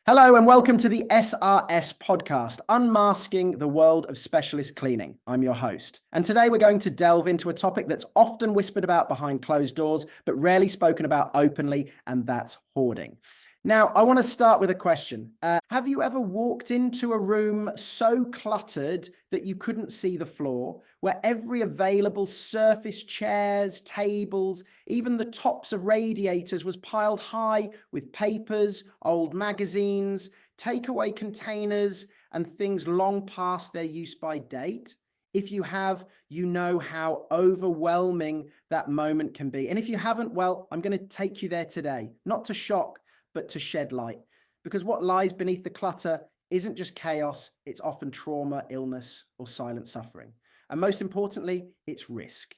Hello and welcome to the SRS Podcast, Unmasking the World of Specialist Cleaning. I'm your host. And today we're going to delve into a topic that's often whispered about behind closed doors, but rarely spoken about openly, and that's hoarding. Now, I want to start with a question. Have you ever walked into a room so cluttered that you couldn't see the floor, where every available surface, chairs, tables, even the tops of radiators was piled high with papers, old magazines, takeaway containers, and things long past their use by date? If you have, you know how overwhelming that moment can be. And if you haven't, well, I'm going to take you there today, not to shock, but to shed light. Because what lies beneath the clutter isn't just chaos, it's often trauma, illness, or silent suffering. And most importantly, it's risk.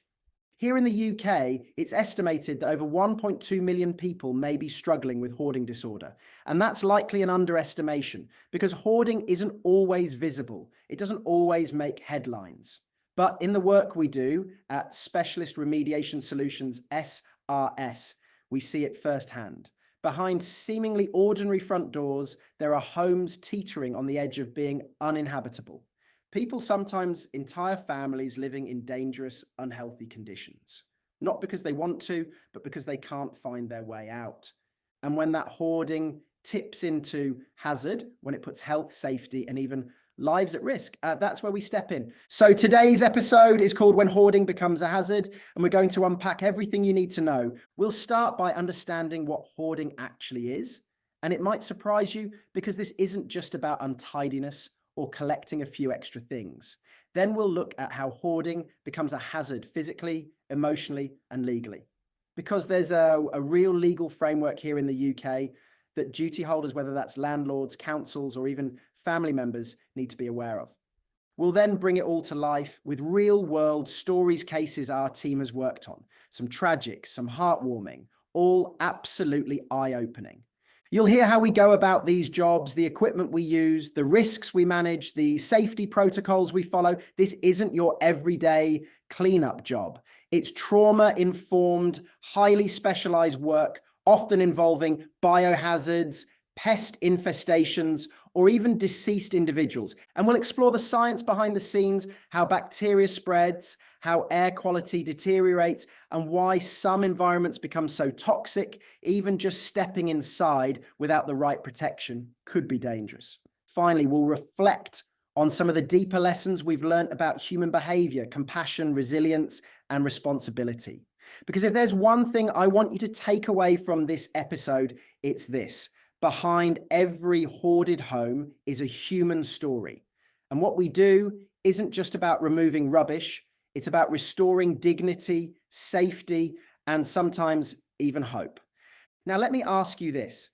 Here in the UK, it's estimated that over 1.2 million people may be struggling with hoarding disorder. And that's likely an underestimation because hoarding isn't always visible. It doesn't always make headlines. But in the work we do at Specialist Remediation Solutions, SRS, we see it firsthand. Behind seemingly ordinary front doors, there are homes teetering on the edge of being uninhabitable. People, sometimes entire families, living in dangerous, unhealthy conditions. Not because they want to, but because they can't find their way out. And when that hoarding tips into hazard, when it puts health, safety, and even lives at risk, that's where we step in. So today's episode is called When Hoarding Becomes a Hazard, and we're going to unpack everything you need to know. We'll start by understanding what hoarding actually is, and it might surprise you because this isn't just about untidiness or collecting a few extra things. Then we'll look at how hoarding becomes a hazard physically, emotionally, and legally. Because there's a real legal framework here in the UK that duty holders, whether that's landlords, councils, or even family members, need to be aware of. We'll then bring it all to life with real-world stories, cases our team has worked on. Some tragic, some heartwarming, all absolutely eye-opening. You'll hear how we go about these jobs, the equipment we use, the risks we manage, the safety protocols we follow. This isn't your everyday cleanup job. It's trauma-informed, highly specialized work, often involving biohazards, pest infestations, or even deceased individuals. And we'll explore the science behind the scenes, how bacteria spreads, how air quality deteriorates, and why some environments become so toxic, even just stepping inside without the right protection could be dangerous. Finally, we'll reflect on some of the deeper lessons we've learned about human behavior, compassion, resilience, and responsibility. Because if there's one thing I want you to take away from this episode, it's this. Behind every hoarded home is a human story. And what we do isn't just about removing rubbish, it's about restoring dignity, safety, and sometimes even hope. Now, let me ask you this.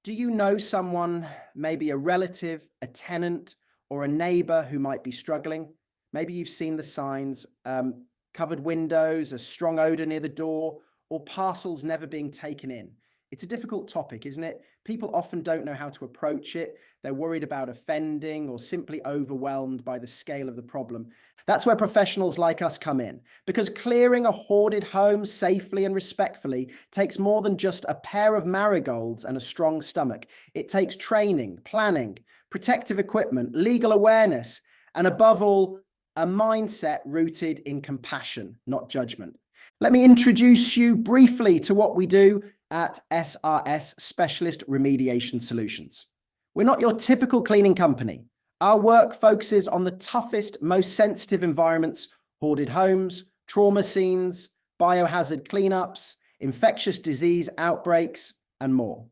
Do you know someone, maybe a relative, a tenant, or a neighbor who might be struggling? Maybe you've seen the signs, covered windows, a strong odor near the door, or parcels never being taken in. It's a difficult topic, isn't it? People often don't know how to approach it. They're worried about offending or simply overwhelmed by the scale of the problem. That's where professionals like us come in, because clearing a hoarded home safely and respectfully takes more than just a pair of marigolds and a strong stomach. It takes training, planning, protective equipment, legal awareness, and above all, a mindset rooted in compassion, not judgment. Let me introduce you briefly to what we do at SRS Specialist Remediation Solutions. We're not your typical cleaning company. Our work focuses on the toughest, most sensitive environments: hoarded homes, trauma scenes, biohazard cleanups, infectious disease outbreaks, and more.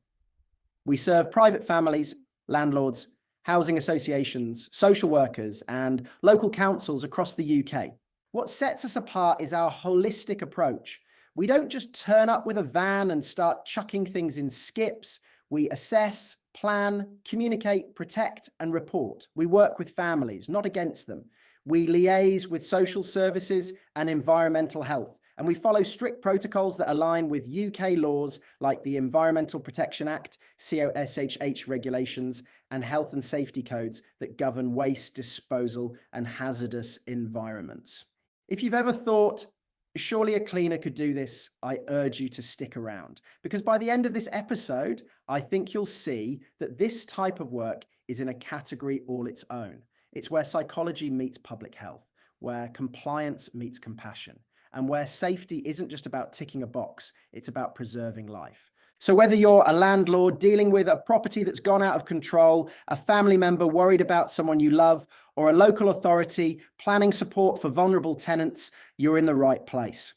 We serve private families, landlords, housing associations, social workers, and local councils across the UK. What sets us apart is our holistic approach. We don't just turn up with a van and start chucking things in skips. We assess, plan, communicate, protect, and report. We work with families, not against them. We liaise with social services and environmental health, and we follow strict protocols that align with UK laws like the Environmental Protection Act, COSHH regulations, and health and safety codes that govern waste disposal and hazardous environments. If you've ever thought, surely a cleaner could do this, I urge you to stick around, because by the end of this episode, I think you'll see that this type of work is in a category all its own. It's where psychology meets public health, where compliance meets compassion, and where safety isn't just about ticking a box, it's about preserving life. So whether you're a landlord dealing with a property that's gone out of control, a family member worried about someone you love, or a local authority planning support for vulnerable tenants, you're in the right place.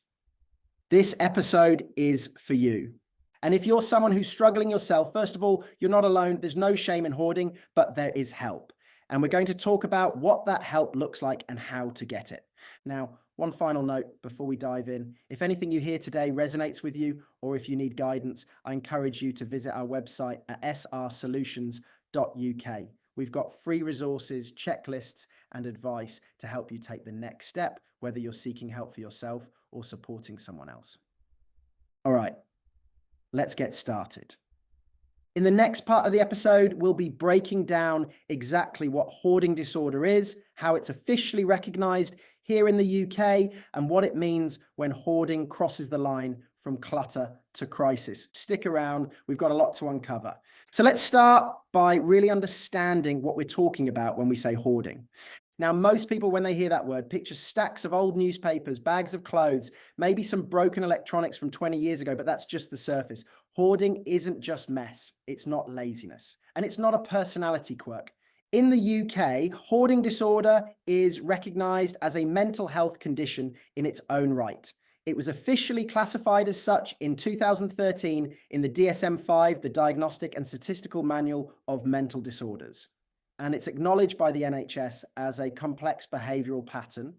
This episode is for you. And if you're someone who's struggling yourself, first of all, you're not alone. There's no shame in hoarding, but there is help. And we're going to talk about what that help looks like and how to get it. Now, one final note before we dive in. If anything you hear today resonates with you, or if you need guidance, I encourage you to visit our website at srsolutions.uk. We've got free resources, checklists, and advice to help you take the next step, whether you're seeking help for yourself or supporting someone else. All right, let's get started. In the next part of the episode, we'll be breaking down exactly what hoarding disorder is, how it's officially recognized here in the UK, and what it means when hoarding crosses the line from clutter to crisis. Stick around, we've got a lot to uncover. So let's start by really understanding what we're talking about when we say hoarding. Now, most people, when they hear that word, picture stacks of old newspapers, bags of clothes, maybe some broken electronics from 20 years ago, but that's just the surface. Hoarding isn't just mess. It's not laziness. And it's not a personality quirk. In the UK, hoarding disorder is recognized as a mental health condition in its own right. It was officially classified as such in 2013 in the DSM-5, the Diagnostic and Statistical Manual of Mental Disorders. And it's acknowledged by the NHS as a complex behavioural pattern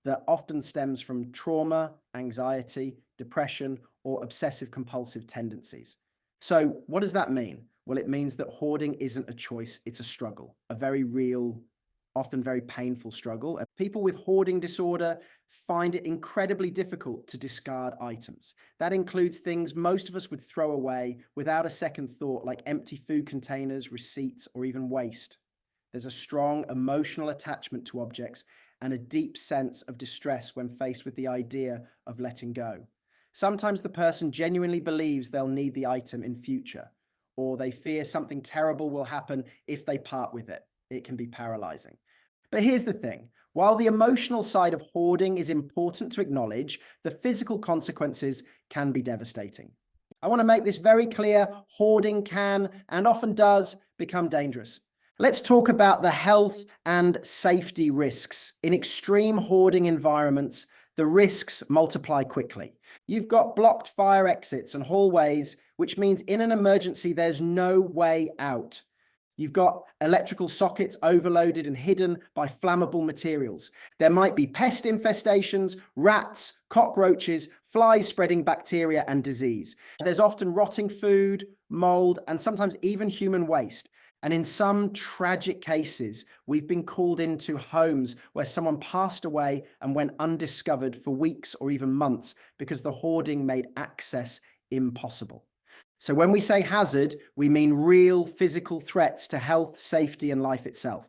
that often stems from trauma, anxiety, depression, or obsessive compulsive tendencies. So what does that mean? Well, it means that hoarding isn't a choice, it's a struggle, a very real, often very painful struggle. And people with hoarding disorder find it incredibly difficult to discard items. That includes things most of us would throw away without a second thought, like empty food containers, receipts, or even waste. There's a strong emotional attachment to objects and a deep sense of distress when faced with the idea of letting go. Sometimes the person genuinely believes they'll need the item in future, or they fear something terrible will happen if they part with it. It can be paralyzing. But here's the thing. While the emotional side of hoarding is important to acknowledge, the physical consequences can be devastating. I want to make this very clear. Hoarding can, and often does, become dangerous. Let's talk about the health and safety risks. In extreme hoarding environments, the risks multiply quickly. You've got blocked fire exits and hallways, which means in an emergency, there's no way out. You've got electrical sockets overloaded and hidden by flammable materials. There might be pest infestations, rats, cockroaches, flies spreading bacteria and disease. There's often rotting food, mould, and sometimes even human waste. And in some tragic cases, we've been called into homes where someone passed away and went undiscovered for weeks or even months because the hoarding made access impossible. So when we say hazard, we mean real physical threats to health, safety, and life itself.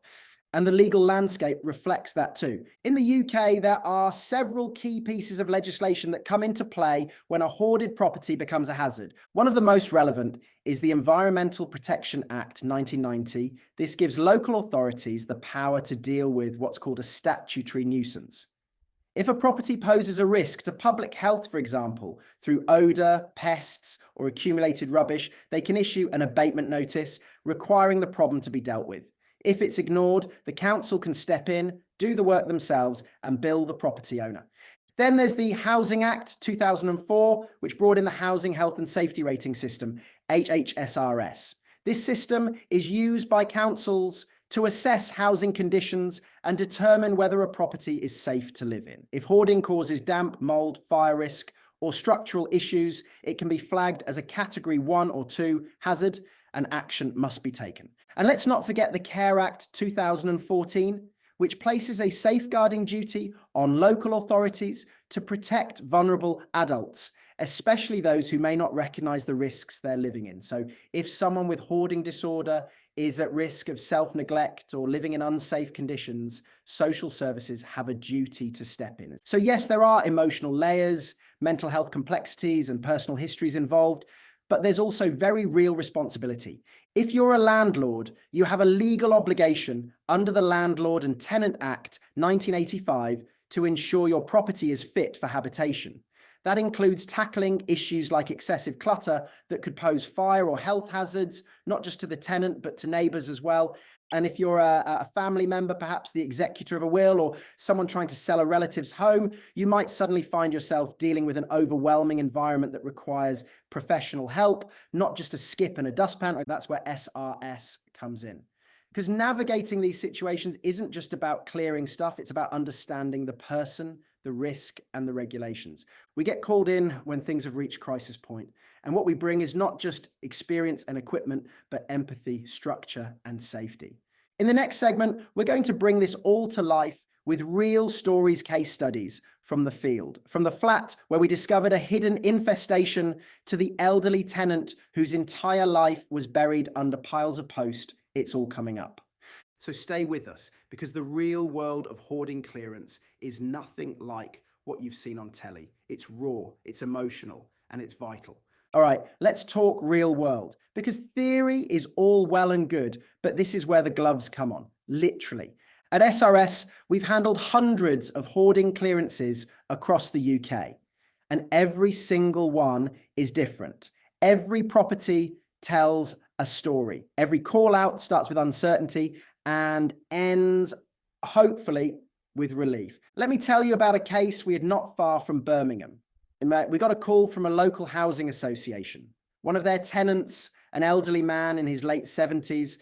And the legal landscape reflects that too. In the UK, there are several key pieces of legislation that come into play when a hoarded property becomes a hazard. One of the most relevant is the Environmental Protection Act 1990. This gives local authorities the power to deal with what's called a statutory nuisance. If a property poses a risk to public health, for example, through odour, pests, or accumulated rubbish, they can issue an abatement notice requiring the problem to be dealt with. If it's ignored, the council can step in, do the work themselves, and bill the property owner. Then there's the Housing Act 2004, which brought in the Housing Health and Safety Rating System, HHSRS. This system is used by councils to assess housing conditions and determine whether a property is safe to live in. If hoarding causes damp, mould, fire risk, or structural issues, it can be flagged as a Category 1 or 2 hazard, and action must be taken. And let's not forget the Care Act 2014, which places a safeguarding duty on local authorities to protect vulnerable adults, especially those who may not recognise the risks they're living in. So if someone with hoarding disorder is at risk of self-neglect or living in unsafe conditions, social services have a duty to step in. So yes, there are emotional layers, mental health complexities, and personal histories involved, but there's also very real responsibility. If you're a landlord, you have a legal obligation under the Landlord and Tenant Act 1985 to ensure your property is fit for habitation. That includes tackling issues like excessive clutter that could pose fire or health hazards, not just to the tenant, but to neighbours as well. And if you're a family member, perhaps the executor of a will or someone trying to sell a relative's home, you might suddenly find yourself dealing with an overwhelming environment that requires professional help, not just a skip and a dustpan. That's where SRS comes in. Because navigating these situations isn't just about clearing stuff, it's about understanding the person, the risk, and the regulations. We get called in when things have reached crisis point. And what we bring is not just experience and equipment, but empathy, structure, and safety. In the next segment, we're going to bring this all to life with real stories, case studies from the field, from the flat where we discovered a hidden infestation to the elderly tenant whose entire life was buried under piles of post. It's all coming up. So stay with us, because the real world of hoarding clearance is nothing like what you've seen on telly. It's raw, it's emotional, and it's vital. All right, let's talk real world, because theory is all well and good, but this is where the gloves come on, literally. At SRS, we've handled hundreds of hoarding clearances across the UK, and every single one is different. Every property tells a story. Every call out starts with uncertainty and ends, hopefully, with relief. Let me tell you about a case we had not far from Birmingham. We got a call from a local housing association. One of their tenants, an elderly man in his late 70s,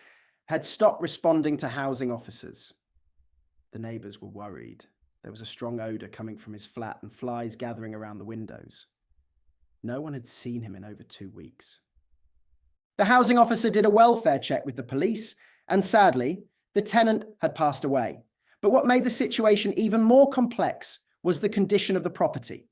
had stopped responding to housing officers. The neighbours were worried. There was a strong odour coming from his flat and flies gathering around the windows. No one had seen him in over 2 weeks. The housing officer did a welfare check with the police, and sadly, the tenant had passed away. But what made the situation even more complex was the condition of the property.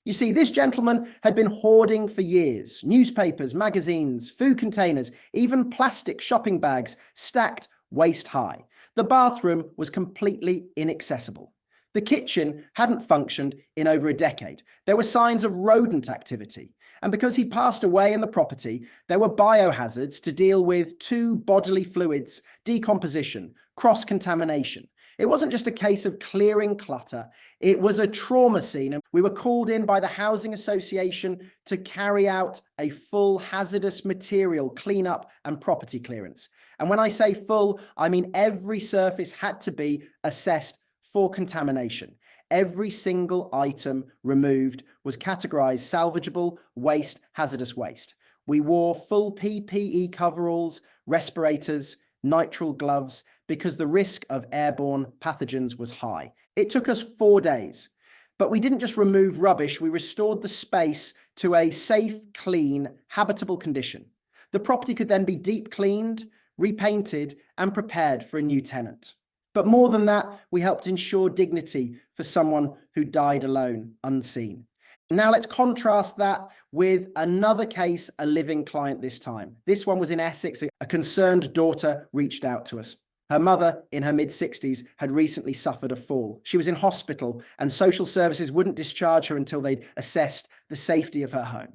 You see, this gentleman had been hoarding for years. Newspapers, magazines, food containers, even plastic shopping bags stacked waist high. The bathroom was completely inaccessible. The kitchen hadn't functioned in over a decade. There were signs of rodent activity. And because he passed away in the property, there were biohazards to deal with: 2 bodily fluids, decomposition, cross-contamination. It wasn't just a case of clearing clutter, it was a trauma scene. And we were called in by the Housing Association to carry out a full hazardous material cleanup and property clearance. And when I say full, I mean every surface had to be assessed for contamination. Every single item removed was categorized salvageable, waste, hazardous waste. We wore full PPE coveralls, respirators, nitrile gloves, because the risk of airborne pathogens was high. It took us 4 days, but we didn't just remove rubbish, we restored the space to a safe, clean, habitable condition. The property could then be deep cleaned, repainted, and prepared for a new tenant. But more than that, we helped ensure dignity for someone who died alone, unseen. Now let's contrast that with another case, a living client this time. This one was in Essex. A concerned daughter reached out to us. Her mother, in her mid-60s, had recently suffered a fall. She was in hospital, and social services wouldn't discharge her until they'd assessed the safety of her home.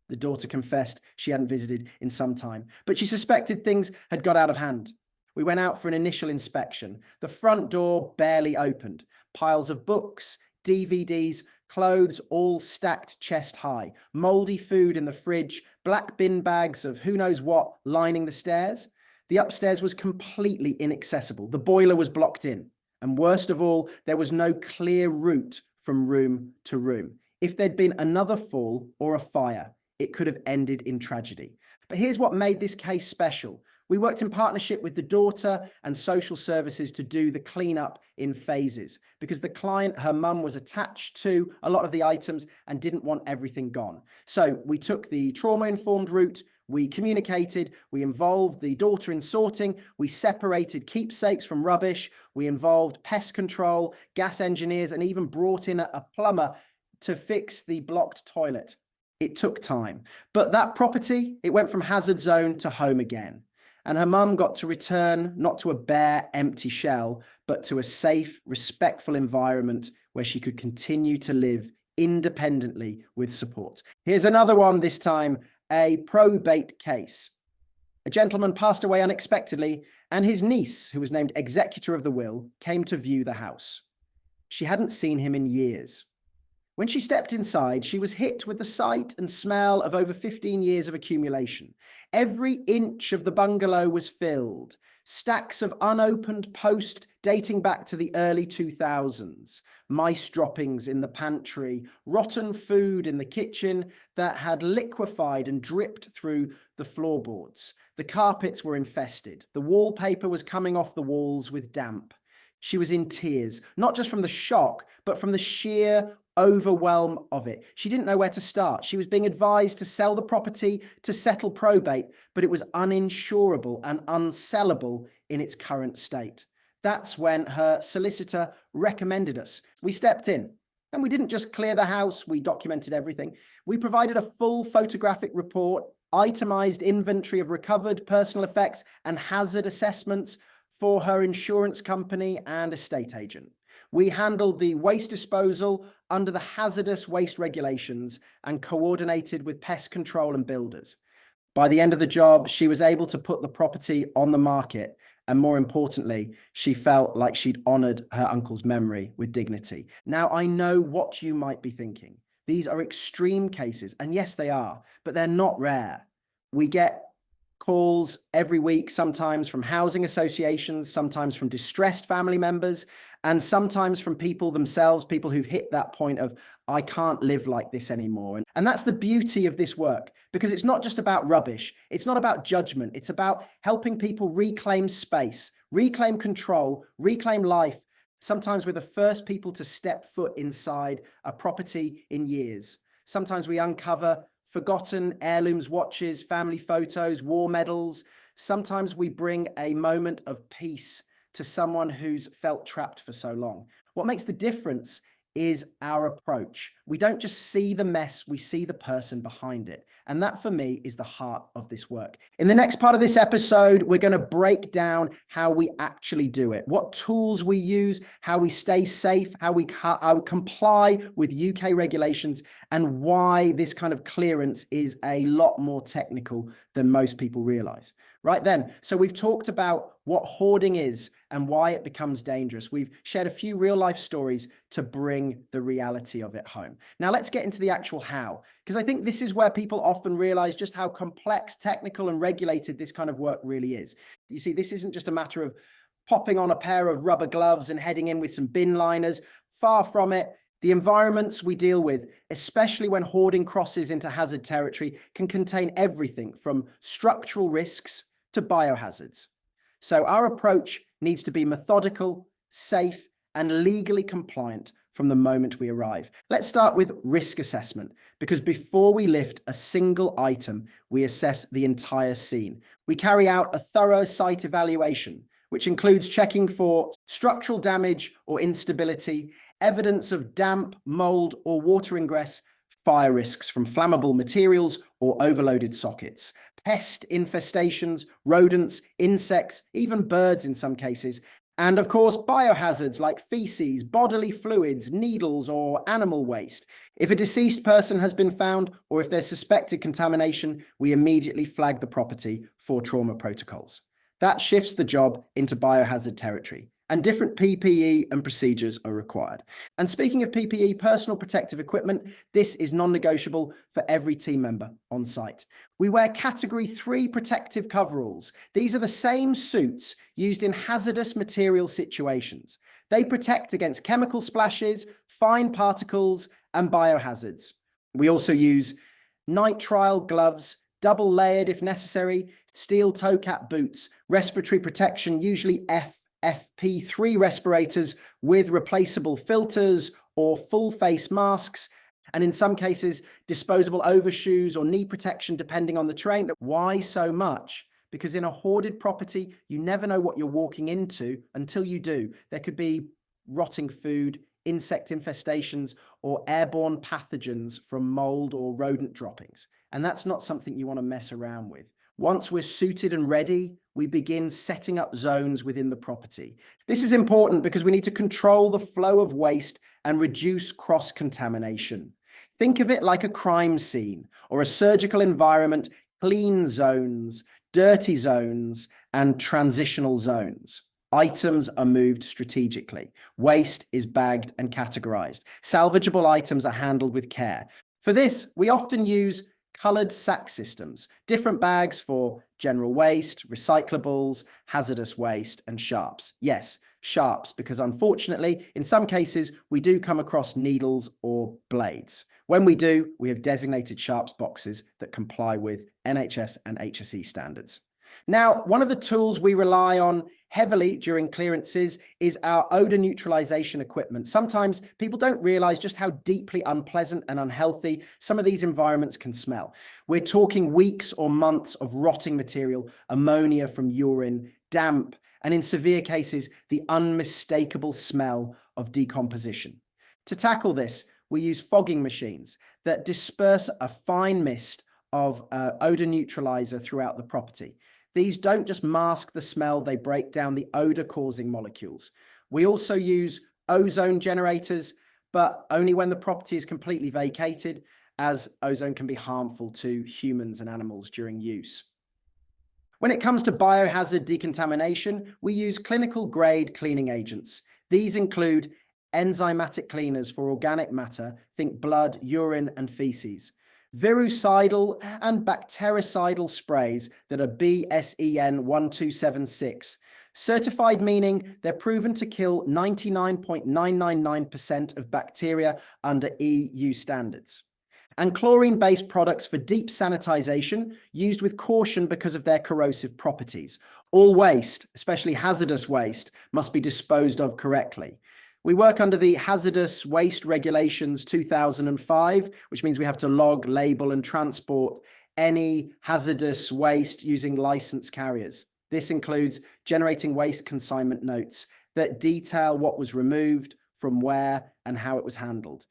The daughter confessed she hadn't visited in some time, but she suspected things had got out of hand. We went out for an initial inspection. The front door barely opened. Piles of books, DVDs, clothes all stacked chest high, mouldy food in the fridge, black bin bags of who knows what lining the stairs. The upstairs was completely inaccessible. The boiler was blocked in. And worst of all, there was no clear route from room to room. If there'd been another fall or a fire, it could have ended in tragedy. But here's what made this case special. We worked in partnership with the daughter and social services to do the cleanup in phases, because the client, her mum, was attached to a lot of the items and didn't want everything gone. So we took the trauma-informed route, we communicated, we involved the daughter in sorting, we separated keepsakes from rubbish, we involved pest control, gas engineers, and even brought in a plumber to fix the blocked toilet. It took time, but that property, it went from hazard zone to home again. And her mum got to return not to a bare, empty shell, but to a safe, respectful environment where she could continue to live independently with support. Here's another one, this time a probate case. A gentleman passed away unexpectedly, and his niece, who was named executor of the will, came to view the house. She hadn't seen him in years. When she stepped inside, she was hit with the sight and smell of over 15 years of accumulation. Every inch of the bungalow was filled. Stacks of unopened post dating back to the early 2000s. Mice droppings in the pantry, rotten food in the kitchen that had liquefied and dripped through the floorboards. The carpets were infested. The wallpaper was coming off the walls with damp. She was in tears, not just from the shock, but from the sheer overwhelm of it. She didn't know where to start. She was being advised to sell the property to settle probate, but it was uninsurable and unsellable in its current state. That's when her solicitor recommended us. We stepped in, and we didn't just clear the house, we documented everything. We provided a full photographic report, itemized inventory of recovered personal effects and hazard assessments for her insurance company and estate agent. We handled the waste disposal under the hazardous waste regulations and coordinated with pest control and builders. By the end of the job, she was able to put the property on the market. And more importantly, she felt like she'd honored her uncle's memory with dignity. Now, I know what you might be thinking. These are extreme cases, and yes, they are, but they're not rare. We get calls every week, sometimes from housing associations, sometimes from distressed family members, and sometimes from people themselves, people who've hit that point of, I can't live like this anymore. And that's the beauty of this work, because it's not just about rubbish. It's not about judgment. It's about helping people reclaim space, reclaim control, reclaim life. Sometimes we're the first people to step foot inside a property in years. Sometimes we uncover forgotten heirlooms, watches, family photos, war medals. Sometimes we bring a moment of peace to someone who's felt trapped for so long. What makes the difference is our approach. We don't just see the mess, we see the person behind it. And that for me is the heart of this work. In the next part of this episode, we're going to break down how we actually do it, what tools we use, how we stay safe, how we comply with UK regulations, and why this kind of clearance is a lot more technical than most people realize. Right then, so we've talked about what hoarding is and why it becomes dangerous. We've shared a few real life stories to bring the reality of it home. Now let's get into the actual how, because I think this is where people often realize just how complex, technical, and regulated this kind of work really is. You see, this isn't just a matter of popping on a pair of rubber gloves and heading in with some bin liners. Far from it. The environments we deal with, especially when hoarding crosses into hazard territory, can contain everything from structural risks to biohazards. So our approach needs to be methodical, safe, and legally compliant from the moment we arrive. Let's start with risk assessment, because before we lift a single item, we assess the entire scene. We carry out a thorough site evaluation, which includes checking for structural damage or instability, evidence of damp, mold, or water ingress, fire risks from flammable materials or overloaded sockets, pest infestations, rodents, insects, even birds in some cases, and of course biohazards like feces, bodily fluids, needles, or animal waste. If a deceased person has been found or if there's suspected contamination, we immediately flag the property for trauma protocols. That shifts the job into biohazard territory, and different PPE and procedures are required. And speaking of PPE, personal protective equipment, this is non-negotiable for every team member on site. We wear Category 3 protective coveralls. These are the same suits used in hazardous material situations. They protect against chemical splashes, fine particles, and biohazards. We also use nitrile gloves, double layered if necessary, steel toe cap boots, respiratory protection, usually FFP3 respirators with replaceable filters or full face masks, and in some cases, disposable overshoes or knee protection depending on the terrain. Why so much? Because in a hoarded property, you never know what you're walking into until you do. There could be rotting food, insect infestations, or airborne pathogens from mold or rodent droppings. And that's not something you want to mess around with. Once we're suited and ready, we begin setting up zones within the property. This is important because we need to control the flow of waste and reduce cross-contamination. Think of it like a crime scene or a surgical environment: clean zones, dirty zones, and transitional zones. Items are moved strategically. Waste is bagged and categorized. Salvageable items are handled with care. For this, we often use colored sack systems, different bags for general waste, recyclables, hazardous waste, and sharps. Yes, sharps, because unfortunately, in some cases, we do come across needles or blades. When we do, we have designated sharps boxes that comply with NHS and HSE standards. Now, one of the tools we rely on heavily during clearances is our odor neutralization equipment. Sometimes people don't realize just how deeply unpleasant and unhealthy some of these environments can smell. We're talking weeks or months of rotting material, ammonia from urine, damp, and in severe cases, the unmistakable smell of decomposition. To tackle this, we use fogging machines that disperse a fine mist of odor neutralizer throughout the property. These don't just mask the smell, they break down the odor-causing molecules. We also use ozone generators, but only when the property is completely vacated, as ozone can be harmful to humans and animals during use. When it comes to biohazard decontamination, we use clinical-grade cleaning agents. These include enzymatic cleaners for organic matter, think blood, urine, and feces; virucidal and bactericidal sprays that are BSEN 1276, certified meaning they're proven to kill 99.999% of bacteria under EU standards; and chlorine-based products for deep sanitization, used with caution because of their corrosive properties. All waste, especially hazardous waste, must be disposed of correctly. We work under the Hazardous Waste Regulations 2005, which means we have to log, label, and transport any hazardous waste using licensed carriers. This includes generating waste consignment notes that detail what was removed, from where, and how it was handled.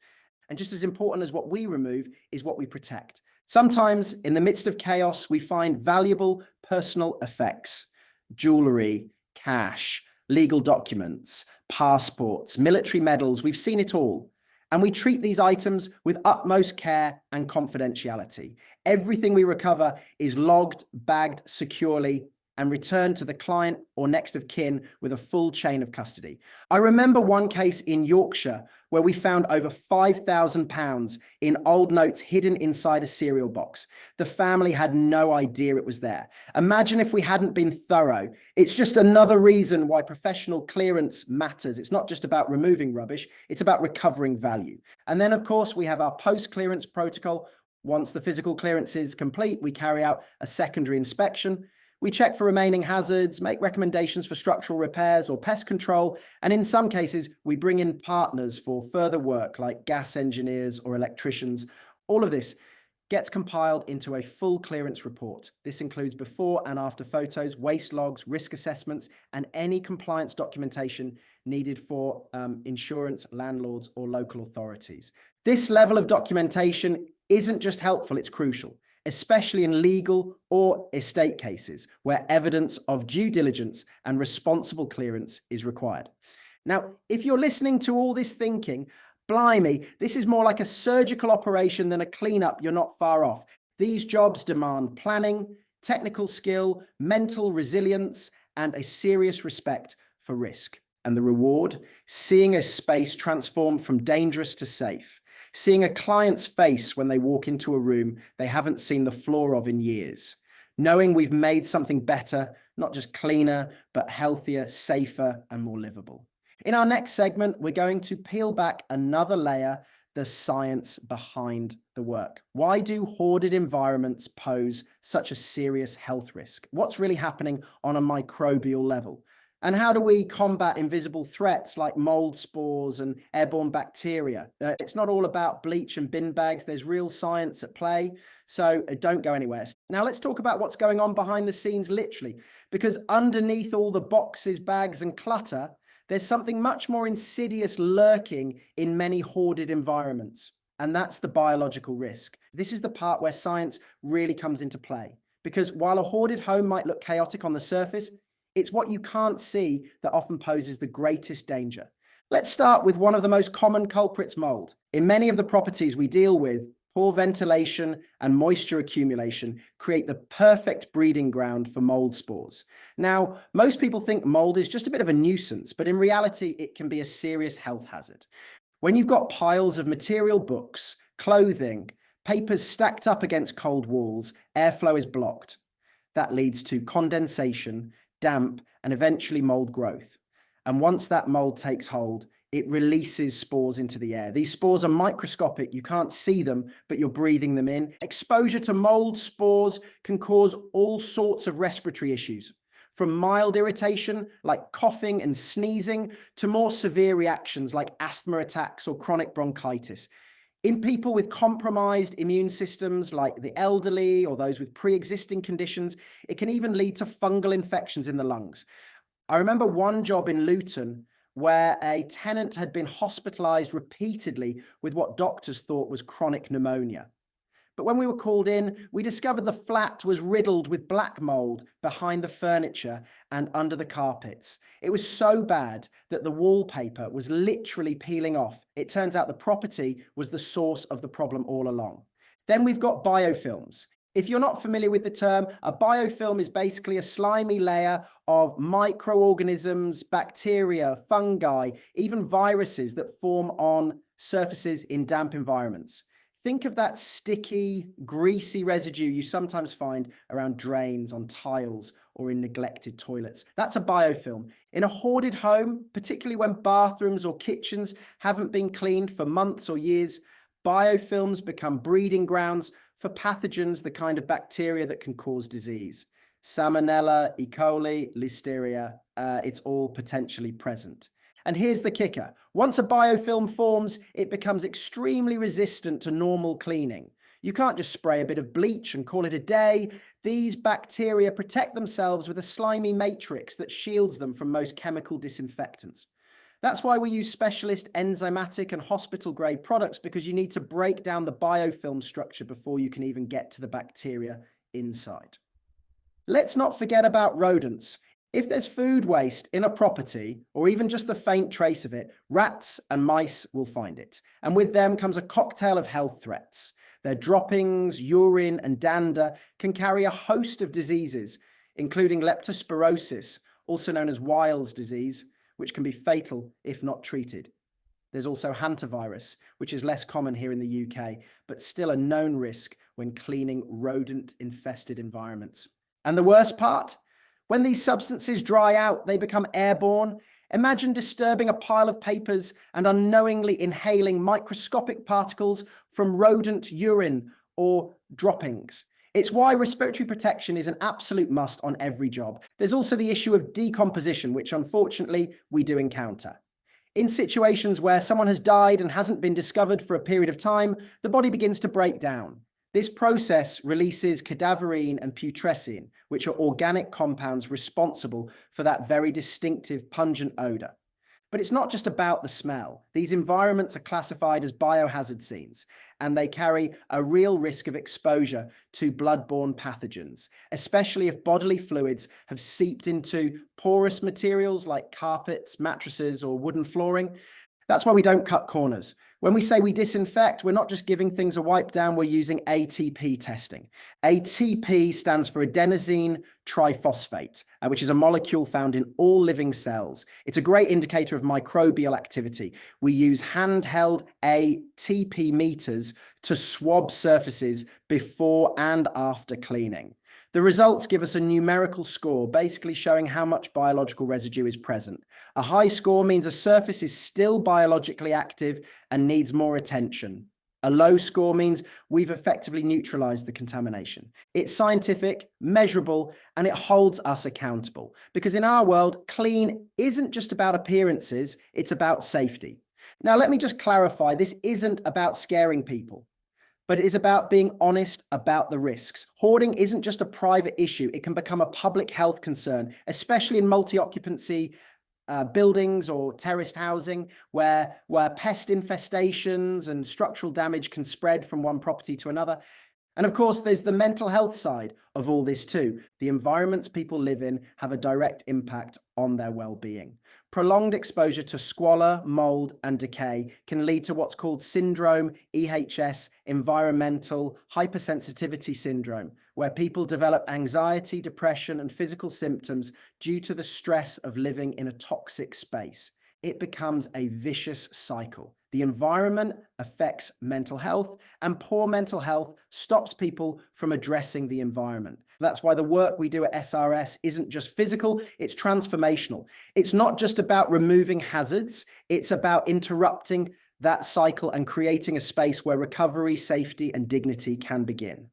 And just as important as what we remove is what we protect. Sometimes, in the midst of chaos, we find valuable personal effects: jewelry, cash, legal documents, passports, military medals. We've seen it all. And we treat these items with utmost care and confidentiality. Everything we recover is logged, bagged securely, and returned to the client or next of kin with a full chain of custody. I remember one case in Yorkshire where we found over £5,000 in old notes hidden inside a cereal box. The family had no idea it was there. Imagine if we hadn't been thorough. It's just another reason why professional clearance matters. It's not just about removing rubbish, it's about recovering value. And then, of course, we have our post-clearance protocol. Once the physical clearance is complete, we carry out a secondary inspection. We check for remaining hazards, make recommendations for structural repairs or pest control, and in some cases, we bring in partners for further work like gas engineers or electricians. All of this gets compiled into a full clearance report. This includes before and after photos, waste logs, risk assessments, and any compliance documentation needed for insurance, landlords, or local authorities. This level of documentation isn't just helpful, it's crucial, especially in legal or estate cases where evidence of due diligence and responsible clearance is required. Now, if you're listening to all this thinking, blimey, this is more like a surgical operation than a cleanup, you're not far off. These jobs demand planning, technical skill, mental resilience, and a serious respect for risk. And the reward? Seeing a space transform from dangerous to safe. Seeing a client's face when they walk into a room they haven't seen the floor of in years. Knowing we've made something better, not just cleaner, but healthier, safer, and more livable. In our next segment, we're going to peel back another layer, the science behind the work. Why do hoarded environments pose such a serious health risk? What's really happening on a microbial level? And how do we combat invisible threats like mould spores and airborne bacteria? It's not all about bleach and bin bags. There's real science at play. So don't go anywhere. Now let's talk about what's going on behind the scenes, literally, because underneath all the boxes, bags, and clutter, there's something much more insidious lurking in many hoarded environments. And that's the biological risk. This is the part where science really comes into play. Because while a hoarded home might look chaotic on the surface, it's what you can't see that often poses the greatest danger. Let's start with one of the most common culprits, mould. In many of the properties we deal with, poor ventilation and moisture accumulation create the perfect breeding ground for mold spores. Now, most people think mold is just a bit of a nuisance, but in reality, it can be a serious health hazard. When you've got piles of material books, clothing, papers stacked up against cold walls, airflow is blocked. That leads to condensation, damp, and eventually mold growth. And once that mold takes hold, it releases spores into the air. These spores are microscopic. You can't see them, but you're breathing them in. Exposure to mold spores can cause all sorts of respiratory issues, from mild irritation like coughing and sneezing to more severe reactions like asthma attacks or chronic bronchitis. In people with compromised immune systems like the elderly or those with pre-existing conditions, it can even lead to fungal infections in the lungs. I remember one job in Luton where a tenant had been hospitalized repeatedly with what doctors thought was chronic pneumonia. But when we were called in, we discovered the flat was riddled with black mold behind the furniture and under the carpets. It was so bad that the wallpaper was literally peeling off. It turns out the property was the source of the problem all along. Then we've got biofilms. If you're not familiar with the term, a biofilm is basically a slimy layer of microorganisms, bacteria, fungi, even viruses that form on surfaces in damp environments. Think of that sticky, greasy residue you sometimes find around drains, on tiles, or in neglected toilets. That's a biofilm. In a hoarded home, particularly when bathrooms or kitchens haven't been cleaned for months or years, biofilms become breeding grounds for pathogens, the kind of bacteria that can cause disease. Salmonella, E. coli, Listeria, it's all potentially present. And here's the kicker. Once a biofilm forms, it becomes extremely resistant to normal cleaning. You can't just spray a bit of bleach and call it a day. These bacteria protect themselves with a slimy matrix that shields them from most chemical disinfectants. That's why we use specialist enzymatic and hospital-grade products, because you need to break down the biofilm structure before you can even get to the bacteria inside. Let's not forget about rodents. If there's food waste in a property, or even just the faint trace of it, rats and mice will find it. And with them comes a cocktail of health threats. Their droppings, urine, and dander can carry a host of diseases, including leptospirosis, also known as Weil's disease, which can be fatal if not treated. There's also hantavirus, which is less common here in the UK, but still a known risk when cleaning rodent-infested environments. And the worst part? When these substances dry out, they become airborne. Imagine disturbing a pile of papers and unknowingly inhaling microscopic particles from rodent urine or droppings. It's why respiratory protection is an absolute must on every job. There's also the issue of decomposition, which unfortunately we do encounter. In situations where someone has died and hasn't been discovered for a period of time, the body begins to break down. This process releases cadaverine and putrescine, which are organic compounds responsible for that very distinctive pungent odor. But it's not just about the smell. These environments are classified as biohazard scenes, and they carry a real risk of exposure to bloodborne pathogens, especially if bodily fluids have seeped into porous materials like carpets, mattresses, or wooden flooring. That's why we don't cut corners. When we say we disinfect, we're not just giving things a wipe down, we're using ATP testing. ATP stands for adenosine triphosphate, which is a molecule found in all living cells. It's a great indicator of microbial activity. We use handheld ATP meters to swab surfaces before and after cleaning. The results give us a numerical score, basically showing how much biological residue is present. A high score means a surface is still biologically active and needs more attention. A low score means we've effectively neutralized the contamination. It's scientific, measurable, and it holds us accountable. Because in our world, clean isn't just about appearances, it's about safety. Now, let me just clarify, this isn't about scaring people, but it is about being honest about the risks. Hoarding isn't just a private issue, it can become a public health concern, especially in multi-occupancy buildings or terraced housing, where pest infestations and structural damage can spread from one property to another. And of course, there's the mental health side of all this too. The environments people live in have a direct impact on their well-being. Prolonged exposure to squalor, mould, and decay can lead to what's called syndrome, EHS, environmental hypersensitivity syndrome, where people develop anxiety, depression, and physical symptoms due to the stress of living in a toxic space. It becomes a vicious cycle. The environment affects mental health, and poor mental health stops people from addressing the environment. That's why the work we do at SRS isn't just physical, it's transformational. It's not just about removing hazards, it's about interrupting that cycle and creating a space where recovery, safety, and dignity can begin.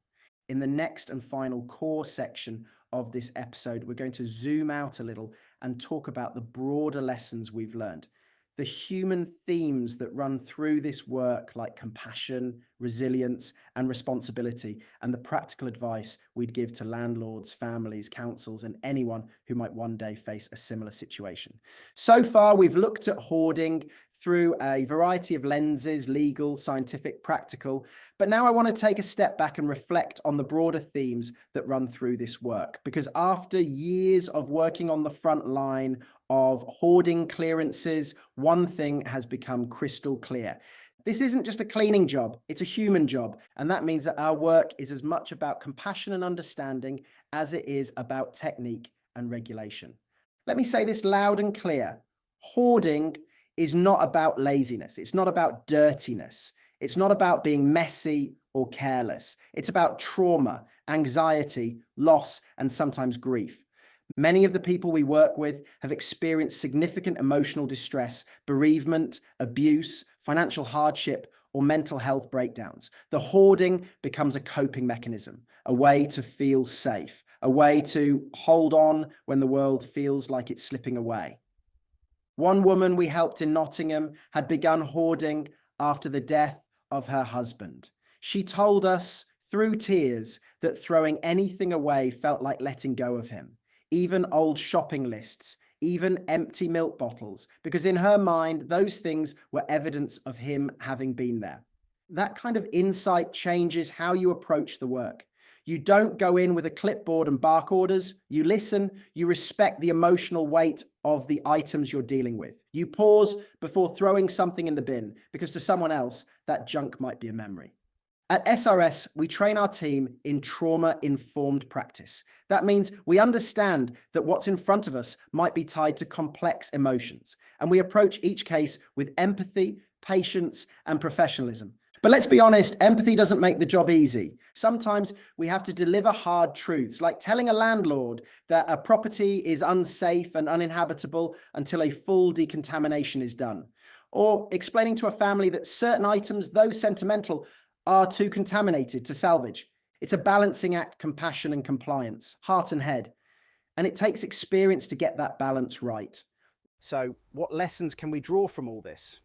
In the next and final core section of this episode, we're going to zoom out a little and talk about the broader lessons we've learned. The human themes that run through this work, like compassion, resilience, and responsibility, and the practical advice we'd give to landlords, families, councils, and anyone who might one day face a similar situation. So far, we've looked at hoarding through a variety of lenses, legal, scientific, practical. But now I want to take a step back and reflect on the broader themes that run through this work. Because after years of working on the front line of hoarding clearances, one thing has become crystal clear. This isn't just a cleaning job, it's a human job. And that means that our work is as much about compassion and understanding as it is about technique and regulation. Let me say this loud and clear. Hoarding is not about laziness. It's not about dirtiness. It's not about being messy or careless. It's about trauma, anxiety, loss, and sometimes grief. Many of the people we work with have experienced significant emotional distress, bereavement, abuse, financial hardship, or mental health breakdowns. The hoarding becomes a coping mechanism, a way to feel safe, a way to hold on when the world feels like it's slipping away. One woman we helped in Nottingham had begun hoarding after the death of her husband. She told us through tears that throwing anything away felt like letting go of him, even old shopping lists, even empty milk bottles, because in her mind, those things were evidence of him having been there. That kind of insight changes how you approach the work. You don't go in with a clipboard and bark orders. You listen, you respect the emotional weight of the items you're dealing with. You pause before throwing something in the bin, because to someone else, that junk might be a memory. At SRS, we train our team in trauma-informed practice. That means we understand that what's in front of us might be tied to complex emotions, and we approach each case with empathy, patience, and professionalism. But let's be honest, empathy doesn't make the job easy. Sometimes we have to deliver hard truths, like telling a landlord that a property is unsafe and uninhabitable until a full decontamination is done, or explaining to a family that certain items, though sentimental, are too contaminated to salvage. It's a balancing act, compassion and compliance, heart and head. And it takes experience to get that balance right. So what lessons can we draw from all this?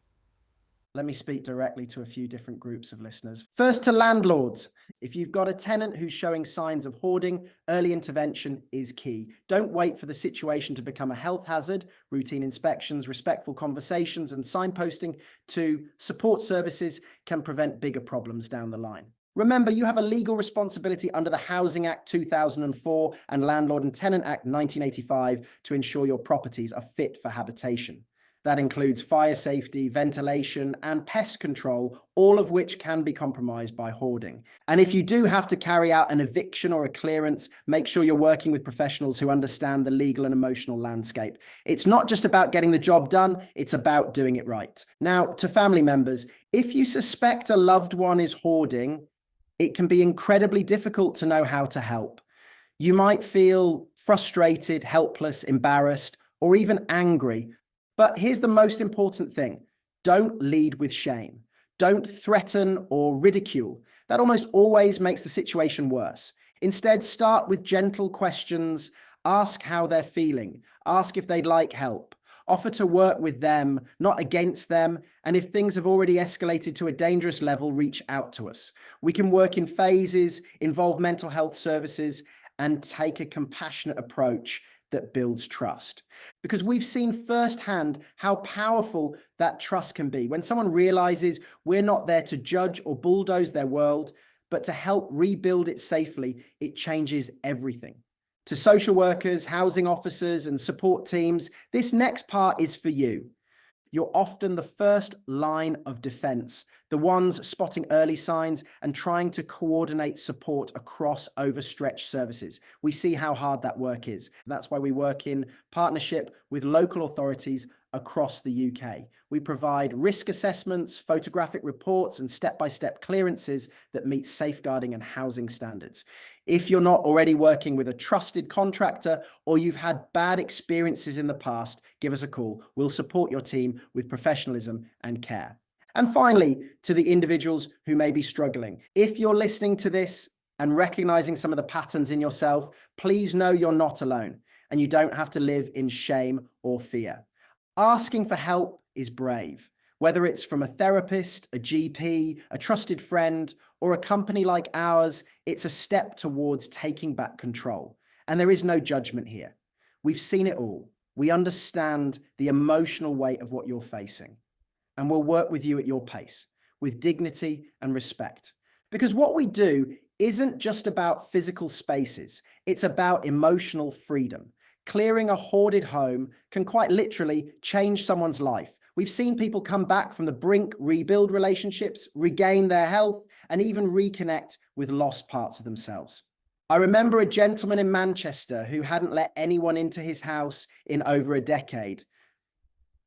Let me speak directly to a few different groups of listeners. First, to landlords. If you've got a tenant who's showing signs of hoarding, early intervention is key. Don't wait for the situation to become a health hazard. Routine inspections, respectful conversations, and signposting to support services can prevent bigger problems down the line. Remember, you have a legal responsibility under the Housing Act 2004 and Landlord and Tenant Act 1985 to ensure your properties are fit for habitation. That includes fire safety, ventilation, and pest control, all of which can be compromised by hoarding. And if you do have to carry out an eviction or a clearance, make sure you're working with professionals who understand the legal and emotional landscape. It's not just about getting the job done, it's about doing it right. Now, to family members, if you suspect a loved one is hoarding, it can be incredibly difficult to know how to help. You might feel frustrated, helpless, embarrassed, or even angry. But here's the most important thing. Don't lead with shame. Don't threaten or ridicule. That almost always makes the situation worse. Instead, start with gentle questions. Ask how they're feeling. Ask if they'd like help. Offer to work with them, not against them. And if things have already escalated to a dangerous level, reach out to us. We can work in phases, involve mental health services, and take a compassionate approach that builds trust. Because we've seen firsthand how powerful that trust can be. When someone realizes we're not there to judge or bulldoze their world, but to help rebuild it safely, it changes everything. To social workers, housing officers, and support teams, this next part is for you. You're often the first line of defense, the ones spotting early signs and trying to coordinate support across overstretched services. We see how hard that work is. That's why we work in partnership with local authorities across the UK. We provide risk assessments, photographic reports, and step-by-step clearances that meet safeguarding and housing standards. If you're not already working with a trusted contractor or you've had bad experiences in the past, give us a call. We'll support your team with professionalism and care. And finally, to the individuals who may be struggling, if you're listening to this and recognizing some of the patterns in yourself, please know you're not alone and you don't have to live in shame or fear. Asking for help is brave, whether it's from a therapist, a GP, a trusted friend, or a company like ours. It's a step towards taking back control. And there is no judgment here. We've seen it all. We understand the emotional weight of what you're facing. And we'll work with you at your pace, with dignity and respect. Because what we do isn't just about physical spaces. It's about emotional freedom. Clearing a hoarded home can quite literally change someone's life. We've seen people come back from the brink, rebuild relationships, regain their health, and even reconnect with lost parts of themselves. I remember a gentleman in Manchester who hadn't let anyone into his house in over a decade.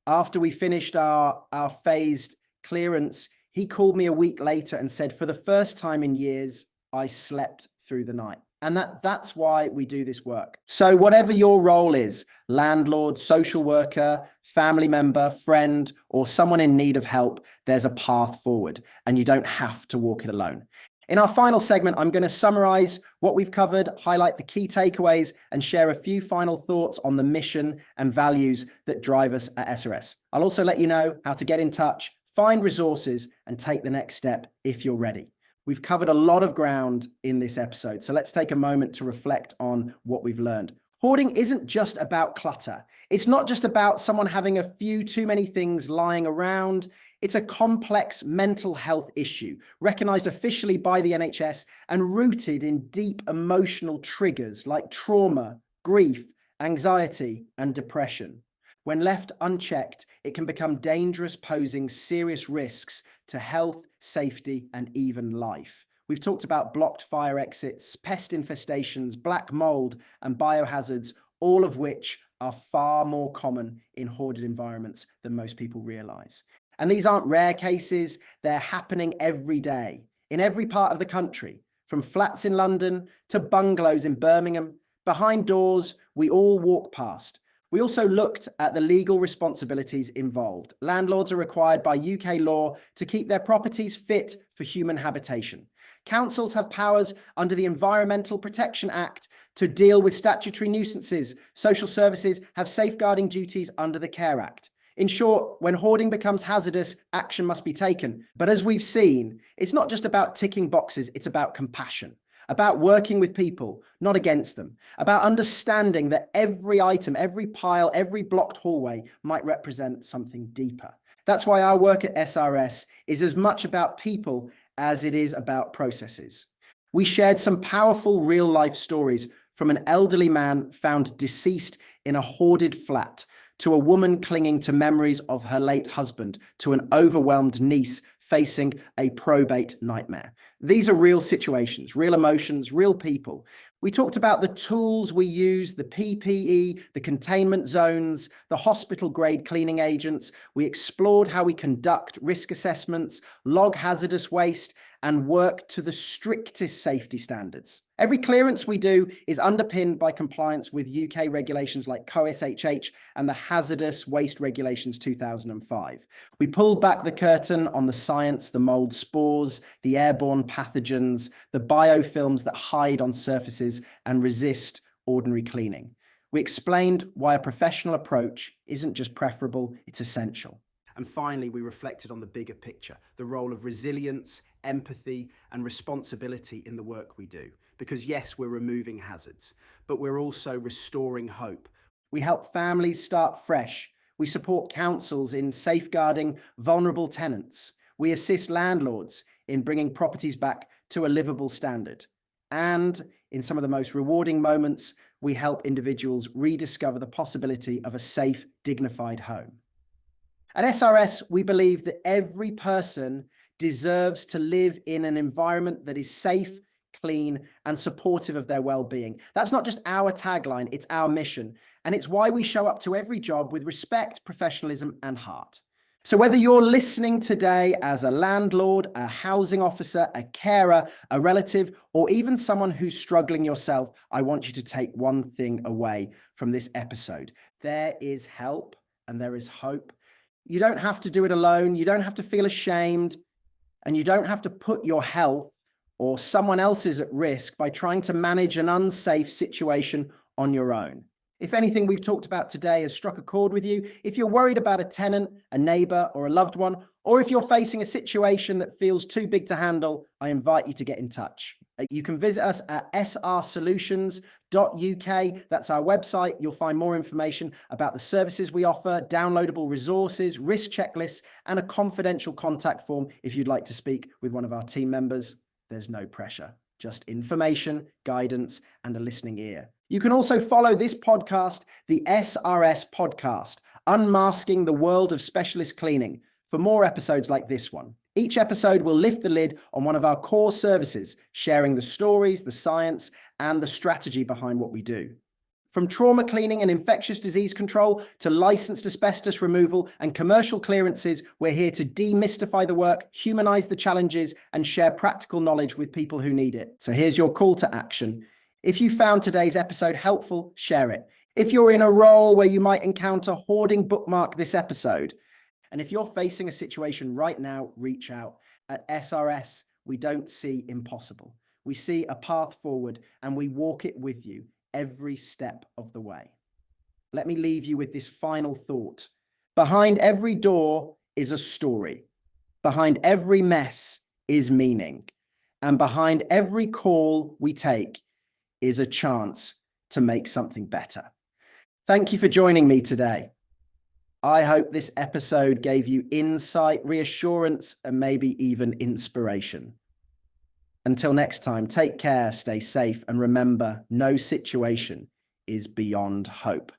After we finished our phased clearance, he called me a week later and said, for the first time in years, I slept through the night. And that's why we do this work. So whatever your role is, landlord, social worker, family member, friend, or someone in need of help, there's a path forward and you don't have to walk it alone. In our final segment, I'm going to summarize what we've covered, highlight the key takeaways, and share a few final thoughts on the mission and values that drive us at SRS. I'll also let you know how to get in touch, find resources, and take the next step if you're ready. We've covered a lot of ground in this episode, so let's take a moment to reflect on what we've learned. Hoarding isn't just about clutter. It's not just about someone having a few too many things lying around. It's a complex mental health issue, recognized officially by the NHS and rooted in deep emotional triggers like trauma, grief, anxiety, and depression. When left unchecked, it can become dangerous, posing serious risks to health, safety, and even life. We've talked about blocked fire exits, pest infestations, black mould, and biohazards, all of which are far more common in hoarded environments than most people realize. And these aren't rare cases, they're happening every day, in every part of the country, from flats in London to bungalows in Birmingham, behind doors we all walk past. We also looked at the legal responsibilities involved. Landlords are required by UK law to keep their properties fit for human habitation. Councils have powers under the Environmental Protection Act to deal with statutory nuisances. Social services have safeguarding duties under the Care Act. In short, when hoarding becomes hazardous, action must be taken. But as we've seen, it's not just about ticking boxes, it's about compassion. About working with people, not against them, about understanding that every item, every pile, every blocked hallway might represent something deeper. That's why our work at SRS is as much about people as it is about processes. We shared some powerful real-life stories from an elderly man found deceased in a hoarded flat, to a woman clinging to memories of her late husband, to an overwhelmed niece facing a probate nightmare. These are real situations, real emotions, real people. We talked about the tools we use, the PPE, the containment zones, the hospital-grade cleaning agents. We explored how we conduct risk assessments, log hazardous waste, and work to the strictest safety standards. Every clearance we do is underpinned by compliance with UK regulations like co-SHH and the Hazardous Waste Regulations 2005. We pulled back the curtain on the science, the mould spores, the airborne pathogens, the biofilms that hide on surfaces and resist ordinary cleaning. We explained why a professional approach isn't just preferable, it's essential. And finally, we reflected on the bigger picture, the role of resilience, empathy, and responsibility in the work we do. Because yes, we're removing hazards, but we're also restoring hope. We help families start fresh. We support councils in safeguarding vulnerable tenants. We assist landlords in bringing properties back to a livable standard. And in some of the most rewarding moments, we help individuals rediscover the possibility of a safe, dignified home. At SRS, we believe that every person deserves to live in an environment that is safe, clean, and supportive of their well-being. That's not just our tagline, it's our mission. And it's why we show up to every job with respect, professionalism, and heart. So whether you're listening today as a landlord, a housing officer, a carer, a relative, or even someone who's struggling yourself, I want you to take one thing away from this episode. There is help and there is hope. You don't have to do it alone. You don't have to feel ashamed, and you don't have to put your health or someone else's at risk by trying to manage an unsafe situation on your own. If anything we've talked about today has struck a chord with you, if you're worried about a tenant, a neighbor, or a loved one, or if you're facing a situation that feels too big to handle, I invite you to get in touch. You can visit us at srsolutions.uk. That's our website. You'll find more information about the services we offer, downloadable resources, risk checklists, and a confidential contact form if you'd like to speak with one of our team members. There's no pressure, just information, guidance, and a listening ear. You can also follow this podcast, the SRS Podcast, Unmasking the World of Specialist Cleaning, for more episodes like this one. Each episode will lift the lid on one of our core services, sharing the stories, the science, and the strategy behind what we do. From trauma cleaning and infectious disease control to licensed asbestos removal and commercial clearances, we're here to demystify the work, humanize the challenges, and share practical knowledge with people who need it. So here's your call to action. If you found today's episode helpful, share it. If you're in a role where you might encounter hoarding, bookmark this episode. And if you're facing a situation right now, reach out. At SRS, we don't see impossible. We see a path forward and we walk it with you every step of the way. Let me leave you with this final thought. Behind every door is a story. Behind every mess is meaning. And behind every call we take is a chance to make something better. Thank you for joining me today. I hope this episode gave you insight, reassurance, and maybe even inspiration. Until next time, take care, stay safe, and remember, no situation is beyond hope.